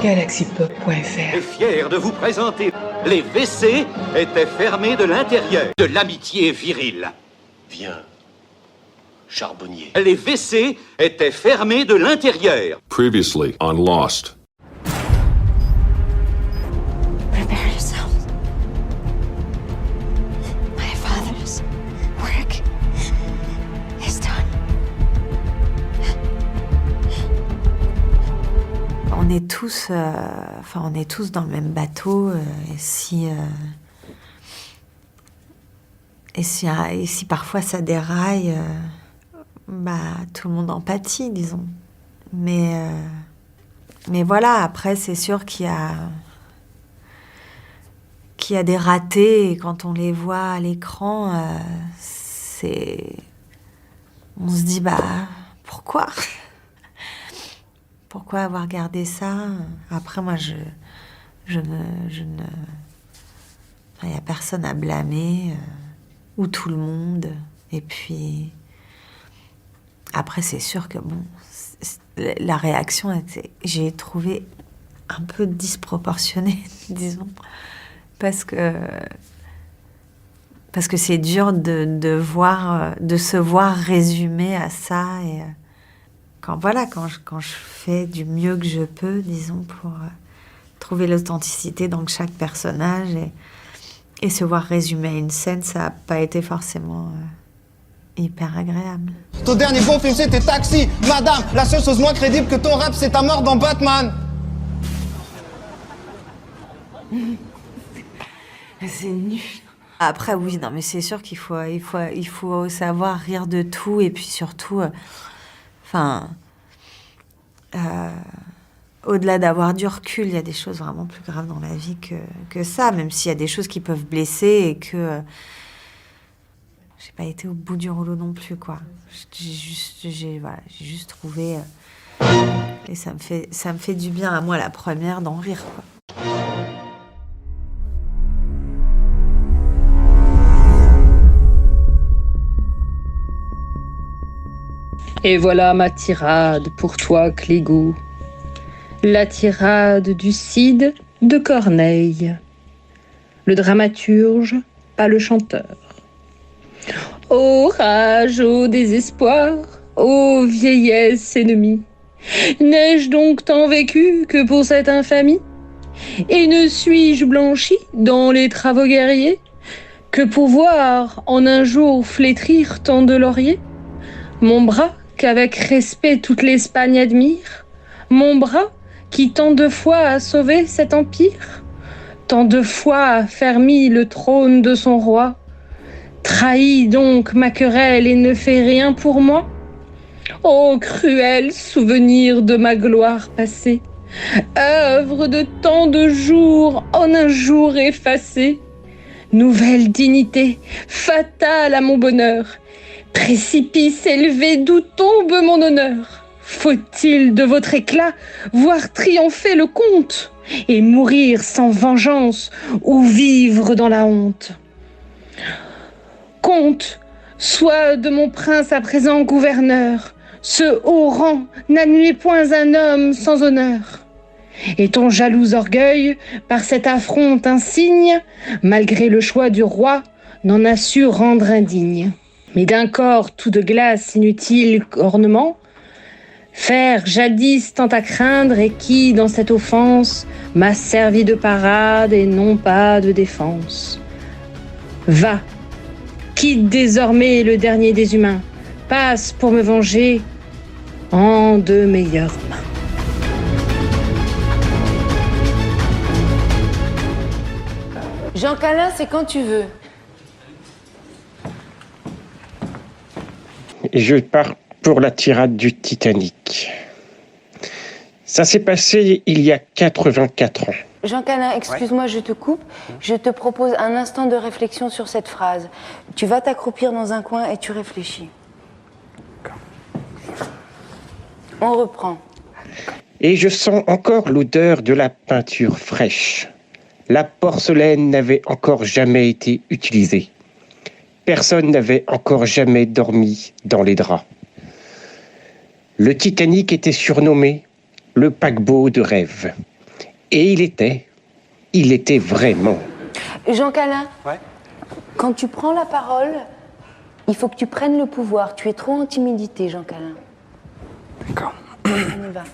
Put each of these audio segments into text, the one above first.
Galaxypop.fr est fier de vous présenter. Les WC étaient fermés de l'intérieur. De l'amitié virile. Viens, charbonnier. Les WC étaient fermés de l'intérieur. Previously on Lost. Prepare yourselves. My father's work is done. On est tous, on est tous dans le même bateau. Et si parfois ça déraille, tout le monde en pâtit, disons. Mais voilà, après c'est sûr qu'il y a des ratés, et quand on les voit à l'écran, on se dit pourquoi pourquoi avoir gardé ça? Après moi il y a personne à blâmer, ou tout le monde. Et puis après c'est sûr que la réaction était, j'ai trouvé un peu disproportionnée, disons, parce que c'est dur de se voir résumé à ça. Et quand je fais du mieux que je peux, disons, pour trouver l'authenticité dans chaque personnage et se voir résumé à une scène, ça n'a pas été forcément hyper agréable. Ton dernier bon film c'était Taxi. Madame, la seule chose moins crédible que ton rap c'est ta mort dans Batman. C'est nul. Après oui, non mais c'est sûr qu'il faut savoir rire de tout, et puis surtout au-delà d'avoir du recul, il y a des choses vraiment plus graves dans la vie que ça, même s'il y a des choses qui peuvent blesser et que j'ai pas été au bout du rouleau non plus, quoi. J'ai juste trouvé et ça me fait du bien à moi, la première, d'en rire, quoi. Et voilà ma tirade pour toi, Clégo. La tirade du Cid de Corneille. Le dramaturge, pas le chanteur. Ô rage, ô désespoir, ô vieillesse ennemie, n'ai-je donc tant vécu que pour cette infamie? Et ne suis-je blanchi dans les travaux guerriers que pour voir en un jour flétrir tant de lauriers? Mon bras qu'avec respect toute l'Espagne admire, mon bras qui tant de fois a sauvé cet empire, tant de fois a fermi le trône de son roi, trahit donc ma querelle et ne fait rien pour moi? Ô cruel souvenir de ma gloire passée, œuvre de tant de jours en un jour effacé, nouvelle dignité, fatale à mon bonheur, précipice élevé d'où tombe mon honneur. Faut-il de votre éclat voir triompher le comte et mourir sans vengeance ou vivre dans la honte? Comte, sois de mon prince à présent gouverneur, ce haut rang n'admet point un homme sans honneur. Et ton jaloux orgueil, par cette affronte insigne, malgré le choix du roi, n'en a su rendre indigne. Mais d'un corps tout de glace inutile ornement, faire jadis tant à craindre, et qui, dans cette offense, m'a servi de parade et non pas de défense. Va, quitte désormais le dernier des humains, passe pour me venger en de meilleures mains. Jean Calin, c'est quand tu veux. Je pars pour la tirade du Titanic. Ça s'est passé il y a 84 ans. Jean Calin, excuse-moi, je te coupe. Je te propose un instant de réflexion sur cette phrase. Tu vas t'accroupir dans un coin et tu réfléchis. On reprend. Et je sens encore l'odeur de la peinture fraîche. La porcelaine n'avait encore jamais été utilisée. Personne n'avait encore jamais dormi dans les draps. Le Titanic était surnommé le paquebot de rêve. Et il était vraiment. Jean Calin, Ouais. quand tu prends la parole, il faut que tu prennes le pouvoir. Tu es trop en timidité, Jean Calin. D'accord. On y va.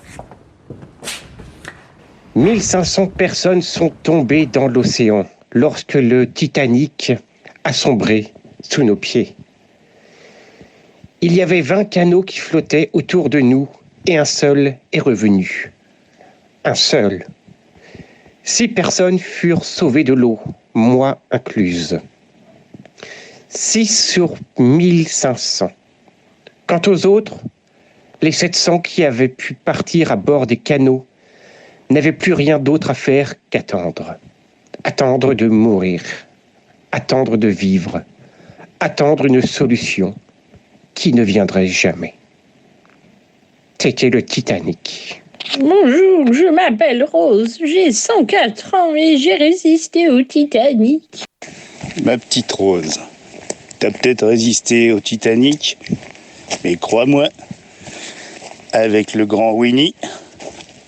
1500 personnes sont tombées dans l'océan lorsque le Titanic a sombré sous nos pieds. Il y avait 20 canots qui flottaient autour de nous et un seul est revenu. Un seul. 6 personnes furent sauvées de l'eau, moi incluse. 6 sur 1500. Quant aux autres, les 700 qui avaient pu partir à bord des canots n'avaient plus rien d'autre à faire qu'attendre. Attendre de mourir. Attendre de vivre. Attendre une solution qui ne viendrait jamais. C'était le Titanic. Bonjour, je m'appelle Rose, j'ai 104 ans et j'ai résisté au Titanic. Ma petite Rose, t'as peut-être résisté au Titanic, mais crois-moi, avec le grand Winnie,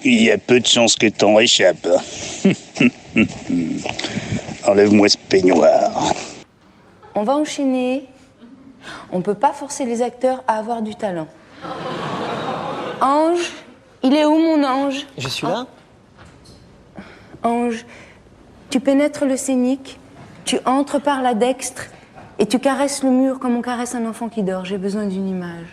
il y a peu de chances que t'en réchappes. Enlève-moi ce peignoir. On va enchaîner. On peut pas forcer les acteurs à avoir du talent. Ange, il est où mon ange? Je suis là. Ange, tu pénètres le scénique, tu entres par la dextre et tu caresses le mur comme on caresse un enfant qui dort. J'ai besoin d'une image.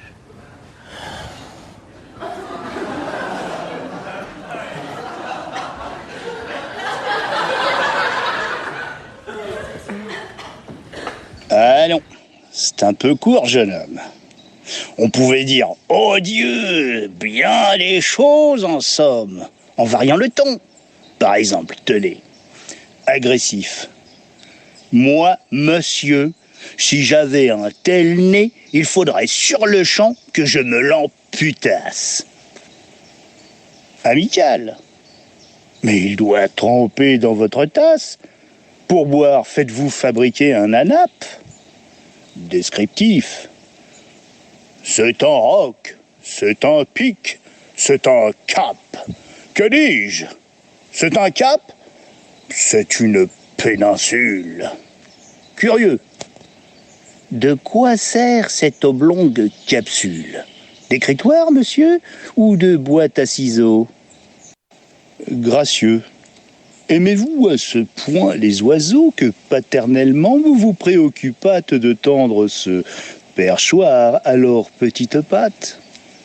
Ah non, c'est un peu court, jeune homme. On pouvait dire « Oh Dieu, bien les choses en somme », en variant le ton. Par exemple, tenez, agressif. Moi, monsieur, si j'avais un tel nez, il faudrait sur le champ que je me l'amputasse. Amical. Mais il doit tremper dans votre tasse. Pour boire, faites-vous fabriquer un anape. Descriptif. C'est un roc, c'est un pic, c'est un cap. Que dis-je? C'est un cap? C'est une péninsule. Curieux. De quoi sert cette oblongue capsule? D'écritoire, monsieur, ou de boîte à ciseaux? Gracieux. Aimez-vous à ce point les oiseaux que paternellement vous vous préoccupâtes de tendre ce perchoir à leurs petites pattes?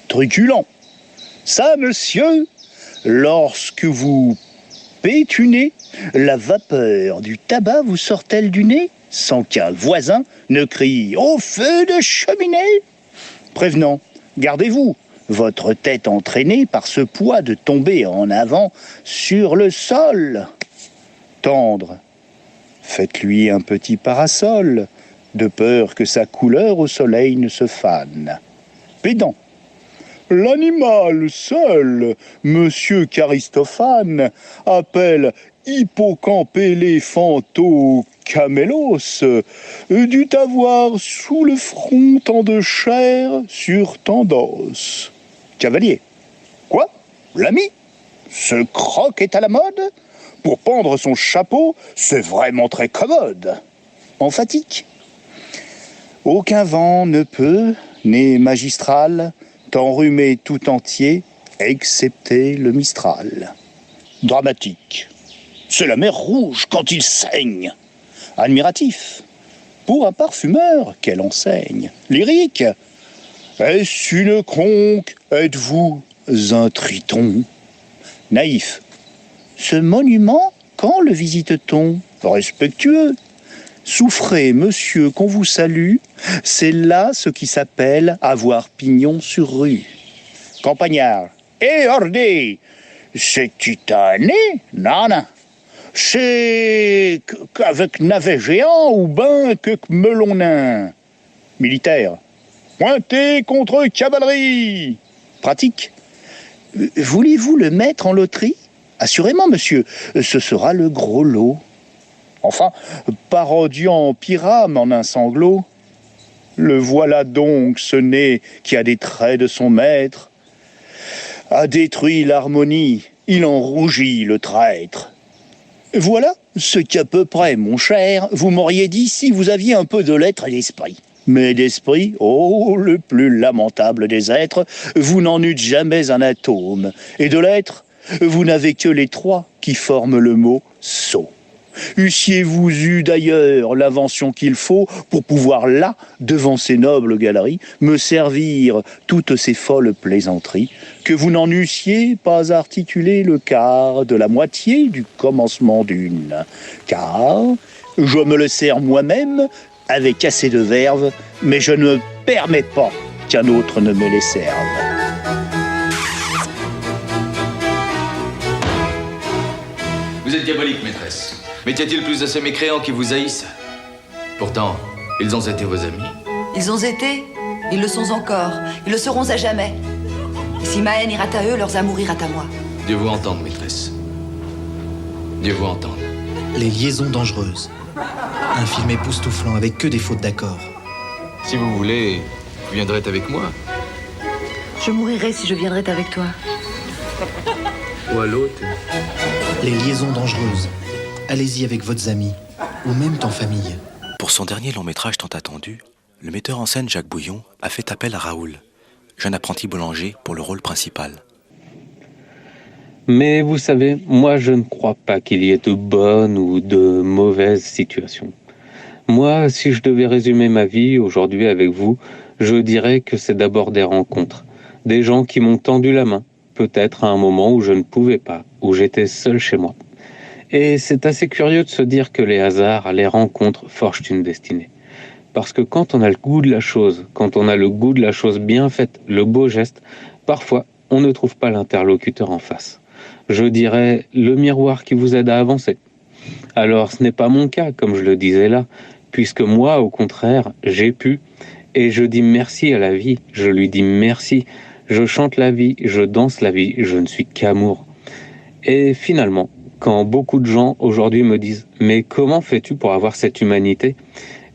Truculent. Ça, monsieur, lorsque vous pétunez, la vapeur du tabac vous sort-elle du nez sans qu'un voisin ne crie « Au feu de cheminée !» Prévenant, gardez-vous, votre tête entraînée par ce poids de tomber en avant sur le sol. Tendre, faites-lui un petit parasol, de peur que sa couleur au soleil ne se fane. Pédant, l'animal seul, monsieur Charistophane, appelle hippocampe-éléphanto-camélos, dut avoir sous le front tant de chair sur tant d'os. Cavalier, quoi? L'ami? Ce croc est à la mode? Pour pendre son chapeau, c'est vraiment très commode. Emphatique. Aucun vent ne peut, né magistral, t'enrhumer tout entier, excepté le Mistral. Dramatique. C'est la mer Rouge quand il saigne. Admiratif. Pour un parfumeur, quelle enseigne. Lyrique. Est-ce une conque? Êtes-vous un triton? Naïf. Ce monument, quand le visite-t-on? Respectueux. Souffrez, monsieur, qu'on vous salue. C'est là ce qui s'appelle avoir pignon sur rue. Campagnard. Eh, ordé! C'est titané? Non, non. C'est qu'avec navet géant ou ben que melon nain. Militaire. Pointez contre cavalerie. Pratique. Voulez-vous le mettre en loterie? Assurément, monsieur, ce sera le gros lot. Enfin, parodiant Pyrame en un sanglot. Le voilà donc, ce nez qui a des traits de son maître, a détruit l'harmonie Il en rougit, le traître. Voilà ce qu'à peu près, mon cher, vous m'auriez dit si vous aviez un peu de lettres et d'esprit. Mais d'esprit, oh, le plus lamentable des êtres, vous n'en eûtes jamais un atome. Et de lettres, vous n'avez que les 3 qui forment le mot « sot ». Eussiez-vous eu d'ailleurs l'invention qu'il faut pour pouvoir là, devant ces nobles galeries, me servir toutes ces folles plaisanteries, que vous n'en eussiez pas articulé le quart de la moitié du commencement d'une. Car je me le sers moi-même avec assez de verve, mais je ne permets pas qu'un autre ne me les serve. Vous êtes diabolique, maîtresse. Mais y a-t-il plus de ces mécréants qui vous haïssent? Pourtant, ils ont été vos amis. Ils ont été, ils le sont encore, ils le seront à jamais. Et si ma haine ira à eux, leurs amours ira à moi. Dieu vous entende, maîtresse. Dieu vous entende. Les liaisons dangereuses. Un film époustouflant avec que des fautes d'accord. Si vous voulez, vous viendrez avec moi. Je mourirai si je viendrais avec toi. Ou à l'autre. Les liaisons dangereuses. Allez-y avec vos amis, ou même en famille. Pour son dernier long métrage tant attendu, le metteur en scène Jacques Bouillon a fait appel à Raoul, jeune apprenti boulanger pour le rôle principal. Mais vous savez, moi je ne crois pas qu'il y ait de bonnes ou de mauvaises situations. Moi, si je devais résumer ma vie aujourd'hui avec vous, je dirais que c'est d'abord des rencontres. Des gens qui m'ont tendu la main, peut-être à un moment où je ne pouvais pas, où j'étais seul chez moi. Et c'est assez curieux de se dire que les hasards, les rencontres forgent une destinée. Parce que quand on a le goût de la chose, quand on a le goût de la chose bien faite, le beau geste, parfois on ne trouve pas l'interlocuteur en face. Je dirais le miroir qui vous aide à avancer. Alors ce n'est pas mon cas, comme je le disais là, puisque moi, au contraire, j'ai pu, et je dis merci à la vie, je lui dis merci, je chante la vie, je danse la vie, je ne suis qu'amour. Et finalement, quand beaucoup de gens aujourd'hui me disent « Mais comment fais-tu pour avoir cette humanité ?»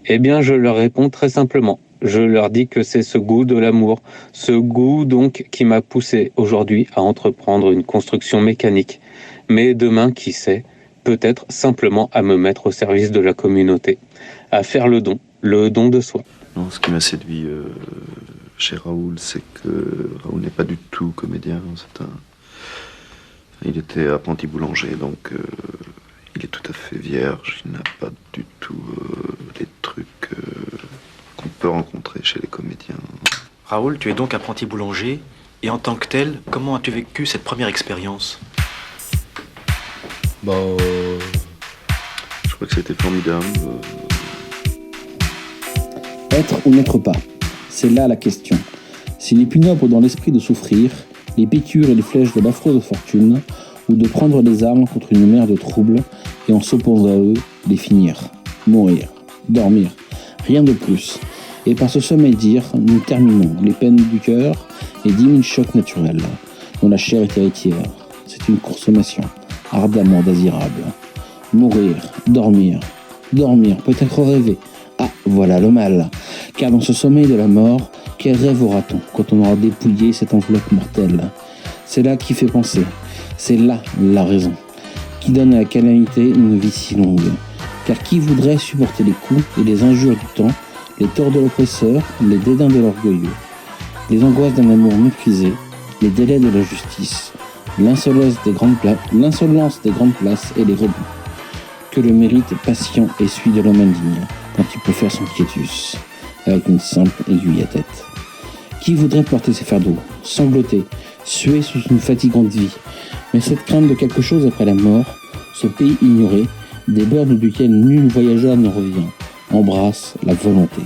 Eh bien, je leur réponds très simplement. Je leur dis que c'est ce goût de l'amour, ce goût donc qui m'a poussé aujourd'hui à entreprendre une construction mécanique. Mais demain, qui sait, peut-être simplement à me mettre au service de la communauté, à faire le don de soi. Non, ce qui m'a séduit chez Raoul, c'est que Raoul n'est pas du tout comédien, Il était apprenti boulanger, donc il est tout à fait vierge. Il n'a pas du tout les trucs qu'on peut rencontrer chez les comédiens. Raoul, tu es donc apprenti boulanger, et en tant que tel, comment as-tu vécu cette première expérience? Je crois que c'était formidable. Être ou n'être pas, c'est là la question. S'il est plus noble dans l'esprit de souffrir, les piqûres et les flèches de l'affreuse fortune, ou de prendre les armes contre une mer de troubles, et en s'opposant à eux, les finir, mourir, dormir, rien de plus. Et par ce sommeil dire, nous terminons les peines du cœur et 10 000 chocs naturels, dont la chair est héritière. C'est une consommation ardemment désirable. Mourir, dormir, peut-être rêver. Ah, voilà le mal. Car dans ce sommeil de la mort, quel rêve aura-t-on quand on aura dépouillé cette enveloppe mortelle? C'est là qui fait penser, c'est là la raison, qui donne à la calamité une vie si longue. Car qui voudrait supporter les coups et les injures du temps, les torts de l'oppresseur, les dédains de l'orgueilleux, les angoisses d'un amour méprisé, les délais de la justice, l'insolence des grandes places et les rebuts, que le mérite patient et celui de l'homme indigne, quand il peut faire son quiétus, avec une simple aiguille à tête. Qui voudrait porter ses fardeaux, sangloter, suer sous une fatigante vie, mais cette crainte de quelque chose après la mort, ce pays ignoré, des bornes duquel nul voyageur ne revient, embrasse la volonté,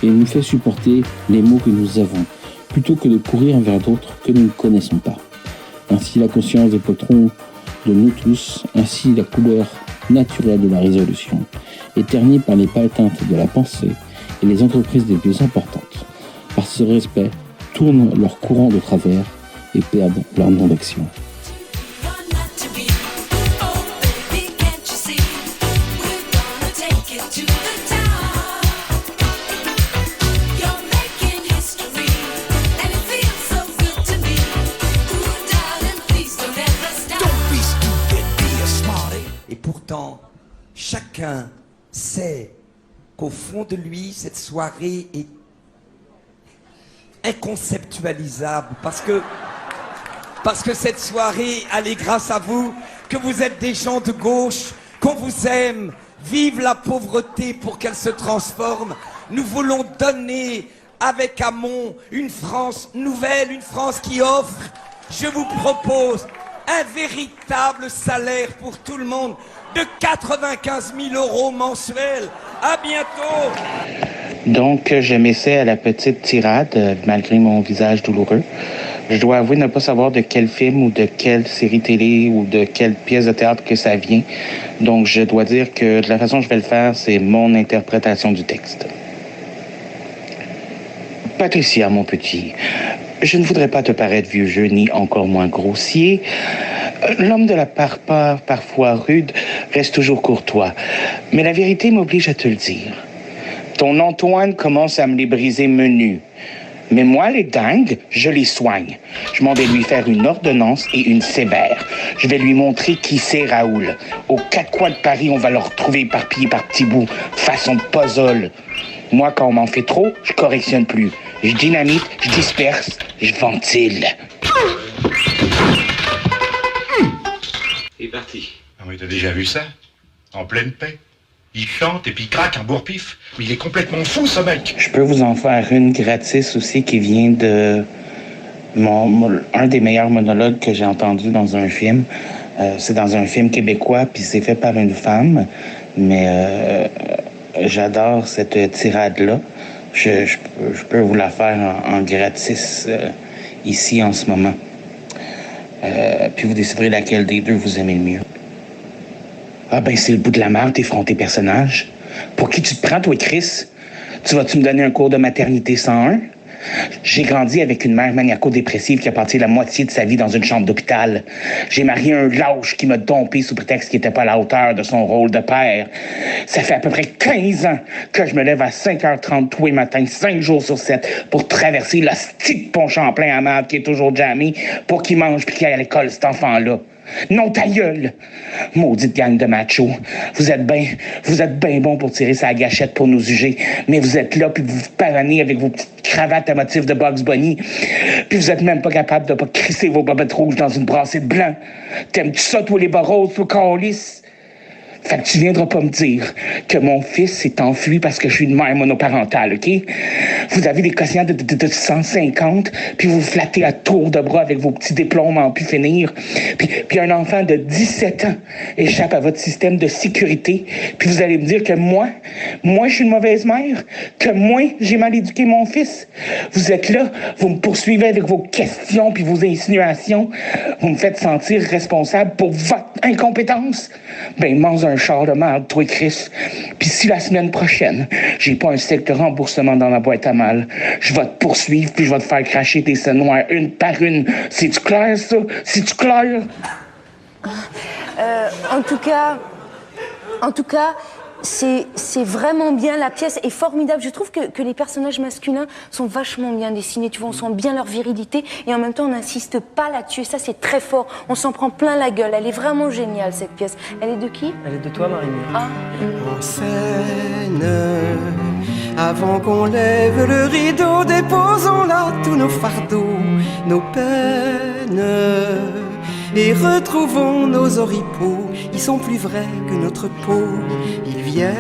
et nous fait supporter les maux que nous avons, plutôt que de courir vers d'autres que nous ne connaissons pas. Ainsi la conscience des potrons de nous tous, ainsi la couleur naturelle de la résolution, est ternie par les pâles teintes de la pensée et les entreprises les plus importantes, par ce respect, tournent leur courant de travers et perdent leur nom d'action. pourtant, chacun sait qu'au fond de lui, cette soirée est inconceptualisable. Parce que cette soirée, elle est grâce à vous, que vous êtes des gens de gauche, qu'on vous aime. Vive la pauvreté pour qu'elle se transforme. Nous voulons donner avec Hamon une France nouvelle, une France qui offre. Je vous propose un véritable salaire pour tout le monde de 95 000 € mensuels. À bientôt. Donc, je m'essaie à la petite tirade, malgré mon visage douloureux. Je dois avouer ne pas savoir de quel film ou de quelle série télé ou de quelle pièce de théâtre que ça vient. Donc, je dois dire que de la façon dont je vais le faire, c'est mon interprétation du texte. Patricia, mon petit, je ne voudrais pas te paraître vieux jeu ni encore moins grossier. L'homme de la parfois rude reste toujours courtois. Mais la vérité m'oblige à te le dire. Ton Antoine commence à me les briser menus. Mais moi, les dingues, je les soigne. Je m'en vais lui faire une ordonnance et une sévère. Je vais lui montrer qui c'est Raoul. Aux quatre coins de Paris, on va le retrouver éparpillé par petits bouts, façon puzzle. Moi, quand on m'en fait trop, je correctionne plus. Je dynamite, je disperse, je ventile. Il est parti. Ah oui, t'as déjà vu ça? En pleine paix. Il chante et puis il craque un bourre-pif. Mais il est complètement fou, ce mec. Je peux vous en faire une gratis aussi qui vient de un des meilleurs monologues que j'ai entendu dans un film. C'est dans un film québécois, puis c'est fait par une femme. Mais j'adore cette tirade-là. Je peux vous la faire en gratis ici en ce moment. Puis vous déciderez laquelle des deux vous aimez le mieux. Ah ben c'est le bout de la merde, tes frontés personnages. Pour qui tu te prends, toi, Chris? Tu vas-tu me donner un cours de maternité 101? J'ai grandi avec une mère maniaco-dépressive qui a passé la moitié de sa vie dans une chambre d'hôpital. J'ai marié un lâche qui m'a dompé sous prétexte qu'il n'était pas à la hauteur de son rôle de père. Ça fait à peu près 15 ans que je me lève à 5h30 tous les matins, 5 jours sur 7, pour traverser le petit pont Champlain à marde qui est toujours jammé pour qu'il mange puis qu'il aille à l'école, cet enfant-là. Non, ta gueule! Maudite gang de machos. Vous êtes bien bon pour tirer sa gâchette pour nous juger, mais vous êtes là, puis vous vous pavanez avec vos petites cravates à motif de Bugs Bunny, puis vous êtes même pas capable de pas crisser vos bobettes rouges dans une brassée de blanc. T'aimes-tu ça, toi, les bas roses, toi, câlisse? Fait que tu viendras pas me dire que mon fils s'est enfui parce que je suis une mère monoparentale, OK? Vous avez des quotients de 150, puis vous vous flattez à tour de bras avec vos petits diplômes en pu finir. Puis un enfant de 17 ans échappe à votre système de sécurité, puis vous allez me dire que moi, je suis une mauvaise mère, que moi, j'ai mal éduqué mon fils. Vous êtes là, vous me poursuivez avec vos questions puis vos insinuations. Vous me faites sentir responsable pour votre incompétence. Ben, mange un char de merde, toi, Chris. Puis si la semaine prochaine, j'ai pas un chèque de remboursement dans la boîte à mal, je vais te poursuivre puis je vais te faire cracher tes scènes noires une par une. C'est-tu clair, ça? C'est-tu clair? En tout cas, c'est vraiment bien, la pièce est formidable. Je trouve que les personnages masculins sont vachement bien dessinés, tu vois, on sent bien leur virilité et en même temps on n'insiste pas là-dessus et ça c'est très fort, on s'en prend plein la gueule, elle est vraiment géniale cette pièce. Elle est de qui? Elle est de toi, Marie-Mure. Ah. En scène, avant qu'on lève le rideau, déposons là tous nos fardeaux, nos peines. Et retrouvons nos oripeaux, ils sont plus vrais que notre peau. Ils viennent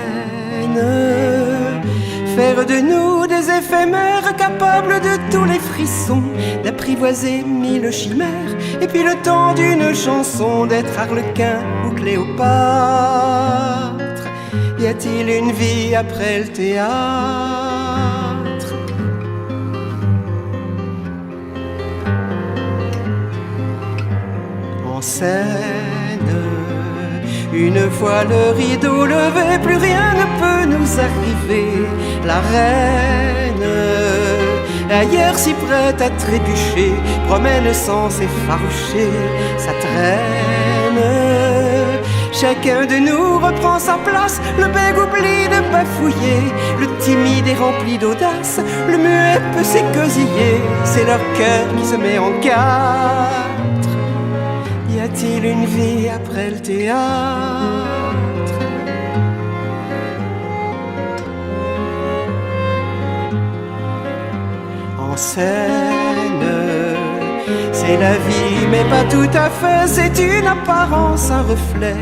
faire de nous des éphémères capables de tous les frissons, d'apprivoiser mille chimères, et puis le temps d'une chanson d'être Arlequin ou Cléopâtre. Y a-t-il une vie après le théâtre? En scène, une fois le rideau levé, plus rien ne peut nous arriver. La reine, ailleurs si prête à trébucher, promène sans s'effaroucher sa traîne. Chacun de nous reprend sa place, le bègue oublie de bafouiller, le timide est rempli d'audace, le muet peut s'écosiller, c'est leur cœur qui se met en quatre. Y a-t-il une vie après le théâtre? En scène, c'est la vie, mais pas tout à fait. C'est une apparence, un reflet,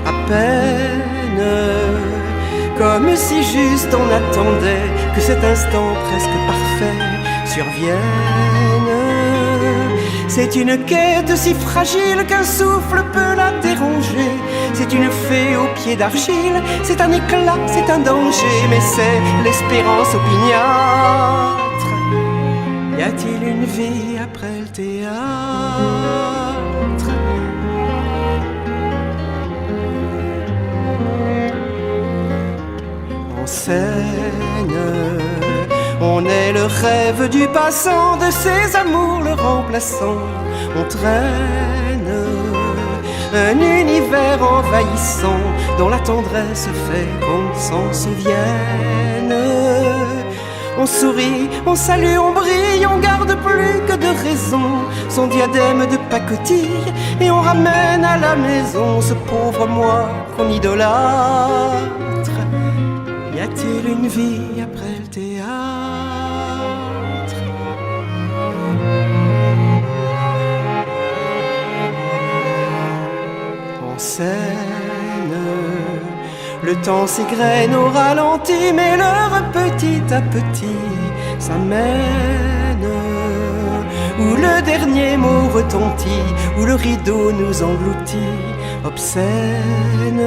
à peine. Comme si juste on attendait que cet instant presque parfait survienne. C'est une quête si fragile qu'un souffle peut la déranger. C'est une fée aux pieds d'argile, c'est un éclat, c'est un danger, mais c'est l'espérance opiniâtre. Y a-t-il une vie après le théâtre? En scène, on est le rêve du passant, de ses amours le remplaçant. On traîne un univers envahissant dont la tendresse fait qu'on s'en souvienne. On sourit, on salue, on brille, on garde plus que de raison son diadème de pacotille et on ramène à la maison ce pauvre moi qu'on idolâtre. Y a-t-il une vie après le théâtre? En scène, le temps s'égrène au ralenti, mais l'heure petit à petit s'amène. Où le dernier mot retentit, où le rideau nous engloutit, obscène.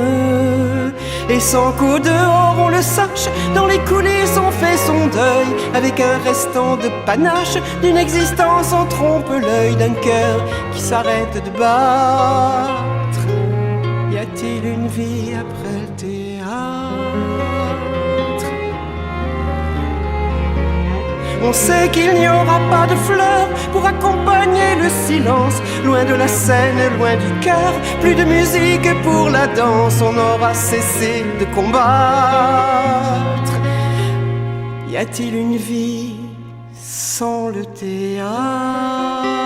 Et sans qu'au dehors on le sache, dans les coulisses on fait son deuil, avec un restant de panache, d'une existence en trompe-l'œil, d'un cœur qui s'arrête de battre. Y a-t-il une vie après le théâtre? On sait qu'il n'y aura pas de fleurs pour accompagner le silence. Loin de la scène, loin du cœur, plus de musique pour la danse. On aura cessé de combattre. Y a-t-il une vie sans le théâtre?